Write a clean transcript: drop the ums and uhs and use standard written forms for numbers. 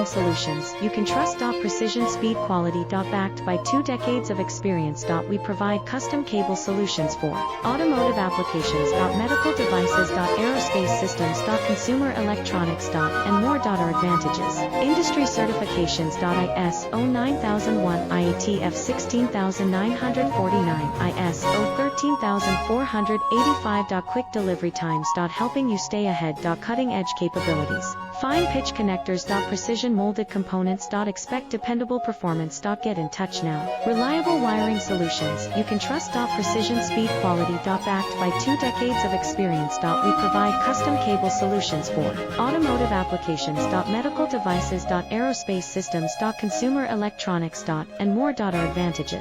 wiring solutions you can trust. Precision, speed, quality. Backed by 2 decades of experience. We provide custom cable solutions for automotive applications. Medical devices. Aerospace systems. Consumer electronics. And more. Our advantages: industry certifications. ISO 9001, IATF 16949, ISO 13485. Quick delivery times. Helping you stay ahead. Cutting edge capabilities. Fine pitch connectors. Precision molded components. Expect dependable performance. Get in touch now. Reliable wiring solutions you can trust. Precision, speed, quality. Backed by 2 decades of experience. We provide custom cable solutions for automotive applications. Medical devices. Aerospace systems. Consumer electronics. And more. Our advantages.